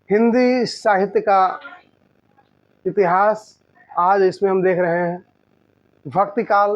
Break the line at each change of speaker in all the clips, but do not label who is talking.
हिंदी साहित्य का इतिहास आज इसमें हम देख रहे हैं भक्ति काल।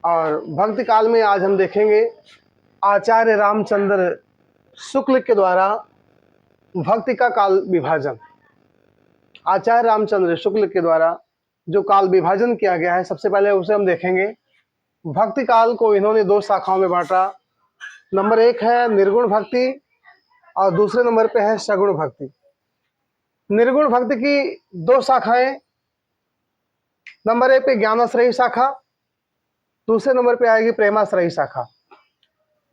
और भक्ति काल में आज हम देखेंगे आचार्य रामचंद्र शुक्ल के द्वारा भक्ति का काल विभाजन। आचार्य रामचंद्र शुक्ल के द्वारा जो काल विभाजन किया गया है, सबसे पहले उसे हम देखेंगे। भक्ति काल को इन्होंने दो शाखाओं में बांटा। नंबर एक है निर्गुण भक्ति और दूसरे नंबर पे है सगुण भक्ति। निर्गुण भक्ति की दो शाखाएं, नंबर एक पे ज्ञानाश्रयी शाखा, दूसरे नंबर पे आएगी प्रेमाश्रयी शाखा।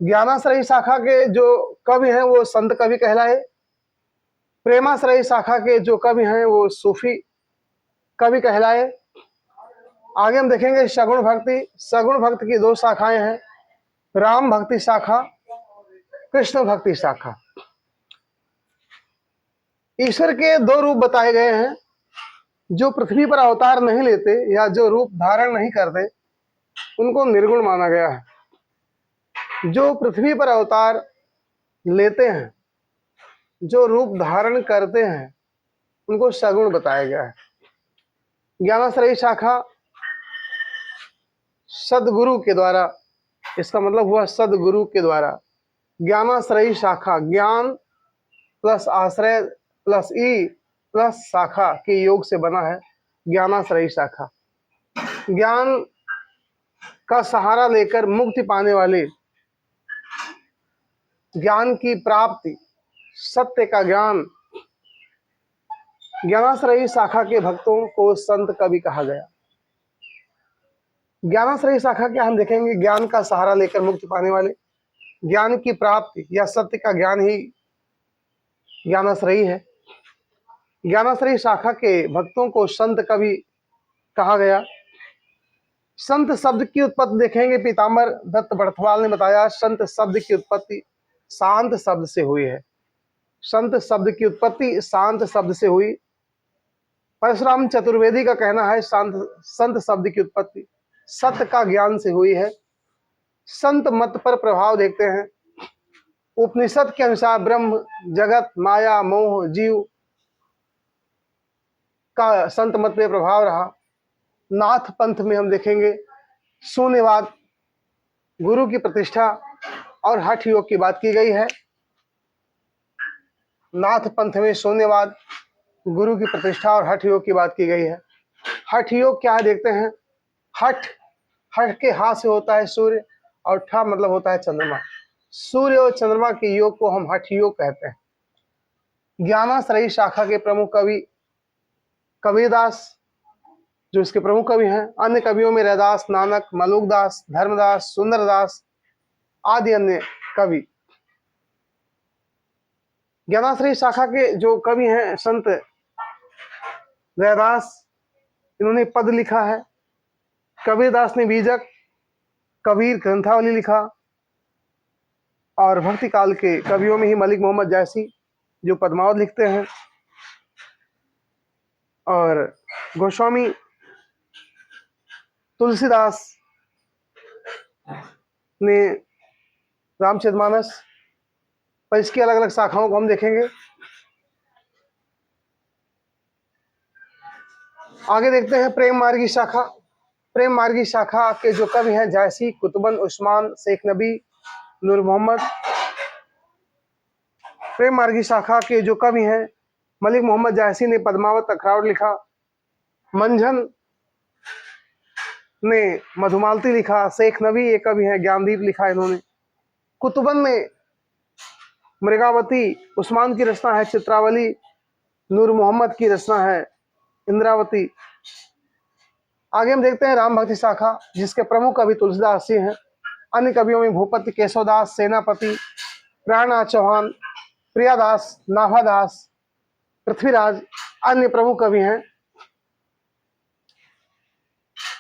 ज्ञानाश्रयी शाखा के जो कवि हैं वो संत कवि कहलाए। प्रेमाश्रयी शाखा के जो कवि हैं वो सूफी कवि कहलाए। आगे हम देखेंगे सगुण भक्ति। सगुण भक्ति की दो शाखाएं हैं, राम भक्ति शाखा, कृष्ण भक्ति शाखा। ईश्वर के दो रूप बताए गए हैं। जो पृथ्वी पर अवतार नहीं लेते या जो रूप धारण नहीं करते उनको निर्गुण माना गया है। जो पृथ्वी पर अवतार लेते हैं, जो रूप धारण करते हैं, उनको सगुण बताया गया है। ज्ञानाश्रयी शाखा सदगुरु के द्वारा, इसका मतलब हुआ सदगुरु के द्वारा। ज्ञानाश्रयी शाखा ज्ञान प्लस आश्रय प्लस ई प्लस शाखा के योग से बना है ज्ञानाश्रयी शाखा। ज्ञान का सहारा लेकर मुक्ति पाने वाले, ज्ञान की प्राप्ति, सत्य का ज्ञान, ज्ञानाश्रयी शाखा के भक्तों को संत कवि कहा गया। ज्ञानाश्रयी शाखा क्या हम देखेंगे, ज्ञान का सहारा लेकर मुक्ति पाने वाले, ज्ञान की प्राप्ति या सत्य का ज्ञान ही ज्ञानाश्रयी है। ज्ञानाश्रयी शाखा के भक्तों को संत कवि कहा गया। संत शब्द की उत्पत्ति देखेंगे, पीताम्बर दत्त बड़थवाल ने बताया संत शब्द की उत्पत्ति शांत शब्द से हुई है। संत शब्द की उत्पत्ति शांत शब्द से हुई। परशुराम चतुर्वेदी का कहना है संत शब्द की उत्पत्ति सत्य का ज्ञान से हुई है। संत मत पर प्रभाव देखते हैं। उपनिषद के अनुसार ब्रह्म, जगत, माया, मोह, जीव का संत मत पे प्रभाव रहा। नाथ पंथ में हम देखेंगे शून्यवाद, गुरु की प्रतिष्ठा और हठ योग की बात की गई है। नाथ पंथ में शून्यवाद, गुरु की प्रतिष्ठा और हठ योग की बात की गई है। हठ योग क्या है देखते हैं। हठ, हठ के हाथ से होता है सूर्य और ठा मतलब होता है चंद्रमा। सूर्य और चंद्रमा के योग को हम हठ योग कहते हैं। ज्ञानाश्रयी शाखा के प्रमुख कवि कबीरदास जो इसके प्रमुख कवि हैं। अन्य कवियों में रैदास, नानक, मलुकदास, धर्मदास, सुंदरदास आदि अन्य कवि। ज्ञानाश्रयी शाखा के जो कवि हैं संत रैदास, इन्होंने पद लिखा है। कबीरदास ने बीजक, कबीर ग्रंथावली लिखा। और भक्ति काल के कवियों में ही मलिक मोहम्मद जैसी जो पद्मावत लिखते हैं, और गोस्वामी तुलसीदास ने रामचरितमानस। पर इसकी अलग अलग शाखाओं को हम देखेंगे। आगे देखते हैं प्रेम मार्गी शाखा। प्रेम मार्गी शाखा के जो कवि हैं जायसी, कुतुबन, उस्मान, शेख नबी, नूर मोहम्मद। प्रेम मार्गी शाखा के जो कवि हैं मलिक मोहम्मद जायसी ने पद्मावत अखरावट लिखा। मंझन ने मधुमालती लिखा। शेख नबी एक कवि हैं, ज्ञानदीप लिखा इन्होंने। कुतुबन ने मृगावती, उस्मान की रचना है चित्रावली, नूर मोहम्मद की रचना है इंद्रावती। आगे हम देखते हैं राम भक्ति शाखा जिसके प्रमुख कवि तुलसीदास जी हैं। अन्य कवियों में भूपति, केशवदास, सेनापति, प्राणनाथ चौहान, प्रियादास, नाभादास, पृथ्वीराज अन्य प्रमुख कवि हैं।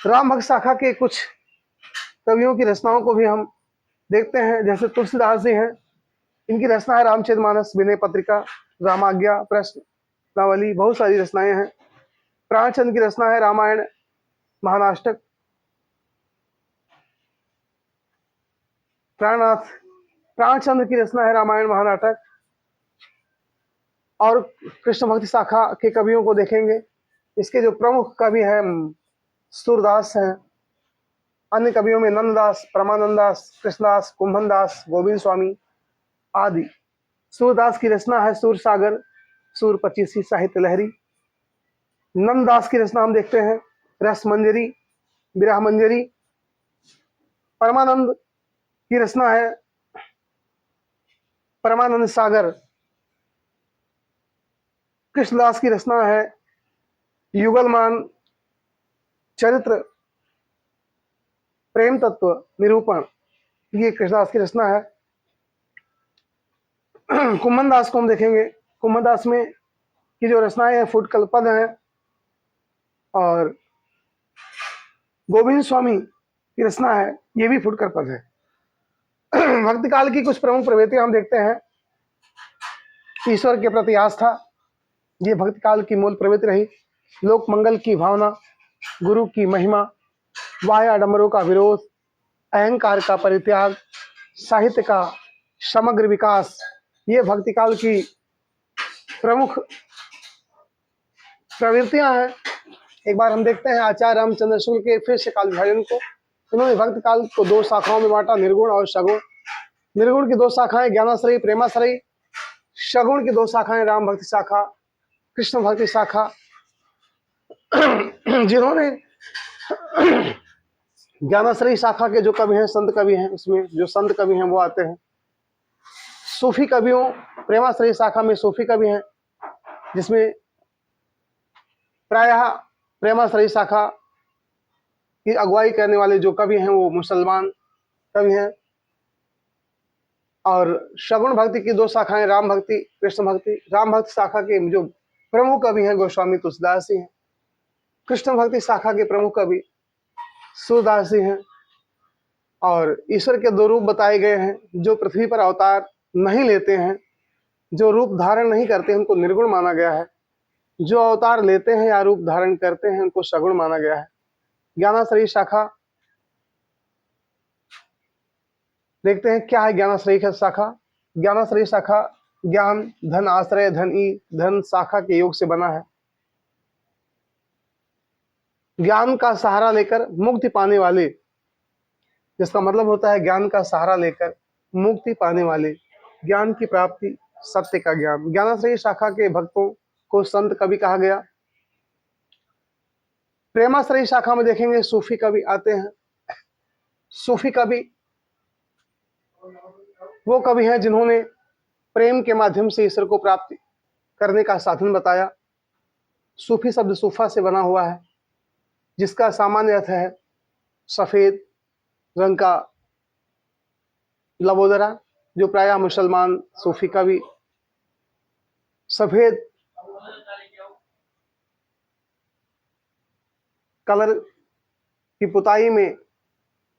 राम भक्त शाखा के कुछ कवियों की रचनाओं को भी हम देखते हैं। जैसे तुलसीदास जी हैं, इनकी रचना है रामचरितमानस, विनय पत्रिका, रामाज्ञा, प्रश्नावली, बहुत सारी रचनाएं हैं। प्राणचंद की रचना है रामायण महानाष्टक। प्राणनाथ प्राणचंद्र की रचना है रामायण महानाटक। और कृष्ण भक्ति शाखा के कवियों को देखेंगे। इसके जो प्रमुख कवि हैं सूरदास हैं। अन्य कवियों में नंददास, परमानंद दास, कृष्णदास, कुंभन दास, गोविंद स्वामी आदि। सूरदास की रचना है सूर सागर, सूर पचीसी साहित्य लहरी। नंददास की रचना हम देखते हैं रस मंजरी, विरह मंजरी। परमानंद की रचना है परमानंद सागर। कृष्णदास की रचना है युगलमान चरित्र प्रेम तत्व निरूपण, ये कृष्णदास की रचना है। कुंभन दास को हम देखेंगे। कुंभन दास में की जो रचनाएं हैं फुटकल पद हैं। और गोविंद स्वामी की रचना है, ये भी फुटकर पद है। भक्ति काल की कुछ प्रमुख प्रवृत्तियां हम देखते हैं। ईश्वर के प्रति आस्था, ये भक्ति काल की मूल प्रवृत्ति रही। लोक मंगल की भावना, गुरु की महिमा, बाह्य आडंबरों का विरोध, अहंकार का परित्याग, साहित्य का समग्र विकास, ये भक्ति काल की प्रमुख प्रवृत्तियां हैं। एक बार हम देखते हैं आचार्य रामचंद्र शुक्ल के फिर से काल विभाजन को। उन्होंने भक्ति काल को दो शाखाओं में बांटा, निर्गुण और सगुण। निर्गुण की दो शाखाएं ज्ञानाश्रयी, प्रेमाश्रयी। सगुण की दो शाखाएं राम भक्ति शाखा, कृष्ण भक्ति शाखा। जिन्होंने ज्ञानाश्रयी शाखा के जो कवि हैं, संत कवि हैं, उसमें जो संत कवि हैं वो आते हैं। सूफी कवियों, प्रेमाश्रयी शाखा में सूफी कवि हैं, जिसमें प्रायः प्रेमाश्रयी शाखा की अगुवाई करने वाले जो कवि हैं वो मुसलमान कवि हैं। और सगुण भक्ति की दो शाखाएं राम भक्ति, कृष्ण भक्ति। राम भक्ति शाखा के जो प्रमुख कवि हैं गोस्वामी तुलसीदास जी हैं। कृष्ण भक्ति शाखा के प्रमुख कवि सूरदास जी हैं। और ईश्वर के दो रूप बताए गए हैं। जो पृथ्वी पर अवतार नहीं लेते हैं, जो रूप धारण नहीं करते, उनको निर्गुण माना गया है। जो अवतार लेते हैं या रूप धारण करते हैं, उनको सगुण माना गया है। ज्ञानाश्रयी शाखा देखते हैं क्या है। ज्ञानाश्रयी शाखा, ज्ञानाश्रयी शाखा ज्ञान, धन आश्रय, धन ई, धन शाखा के योग से बना है। ज्ञान का सहारा लेकर मुक्ति पाने वाले, जिसका मतलब होता है ज्ञान का सहारा लेकर मुक्ति पाने वाले, ज्ञान की प्राप्ति, सत्य का ज्ञान। ज्ञानाश्रयी शाखा के भक्तों को संत कवि कहा गया। प्रेमाश्रयी शाखा में देखेंगे सूफी कवि आते हैं। सूफी कवि वो कवि हैं जिन्होंने प्रेम के माध्यम से ईश्वर को प्राप्ति करने का साधन बताया। सूफी शब्द सूफा से बना हुआ है, जिसका सामान्य अर्थ है सफेद रंग का लबोदरा। जो प्रायः मुसलमान सूफी कवि सफेद कलर की पुताई में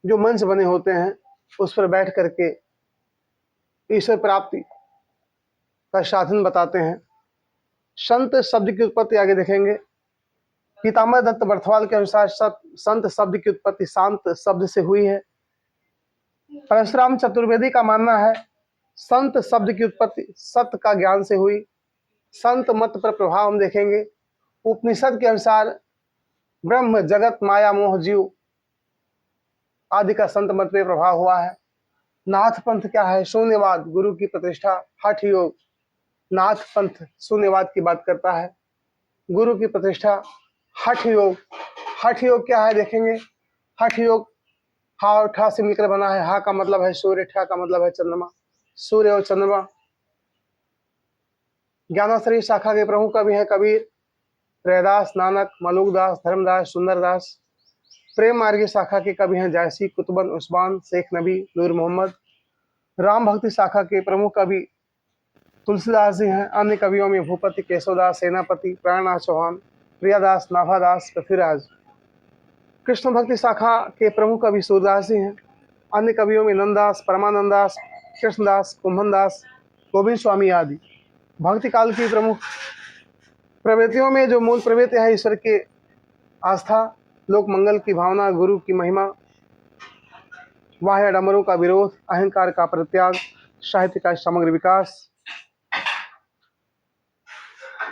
जो मंच बने होते हैं, उस पर बैठ करके ईश्वर प्राप्ति का साधन बताते हैं। संत शब्द की उत्पत्ति आगे देखेंगे। पीताम्बर दत्त बर्थवाल के अनुसार संत शब्द की उत्पत्ति शांत शब्द से हुई है। परशुराम चतुर्वेदी का मानना है संत शब्द की उत्पत्ति सत्य का ज्ञान से हुई। संत मत पर प्रभाव हम देखेंगे। उपनिषद के अनुसार ब्रह्म, जगत, माया, मोह, जीव आदि का संत मत पे प्रभाव हुआ है। नाथ पंथ क्या है? शून्यवाद, गुरु की प्रतिष्ठा, हठ योग। नाथ पंथ शून्यवाद की बात करता है, गुरु की प्रतिष्ठा, हठ योग। हठ योग क्या है देखेंगे। हठ योग हा और ठा से मिलकर बना है। हा का मतलब है सूर्य, ठा का मतलब है चंद्रमा। सूर्य और चंद्रमा। ज्ञानाश्रयी शाखा के प्रमुख कवि हैं कबीर, रैदास, नानक, मलुकदास, धर्मदास, सुंदरदास। प्रेम मार्गी शाखा के कवि हैं जायसी, कुतुबन, उस्मान, शेख नबी, नूर मोहम्मद। राम भक्ति शाखा के प्रमुख कवि तुलसीदास जी हैं। अन्य कवियों में भूपति, केशवदास, सेनापति, प्राणनाथ चौहान, प्रियादास, नाभादास, पृथ्वीराज। कृष्ण भक्ति शाखा के प्रमुख कवि सूरदास जी हैं। अन्य कवियों में नंददास, परमानंदास, कृष्णदास, कुंभनदास, गोविंद स्वामी आदि। भक्ति काल की प्रमुख प्रवृत्तियों में जो मूल प्रवृत्ति है ईश्वर के आस्था, लोक मंगल की भावना, गुरु की महिमा, बाह्य आडंबरों का विरोध, अहंकार का परित्याग, साहित्य का समग्र विकास,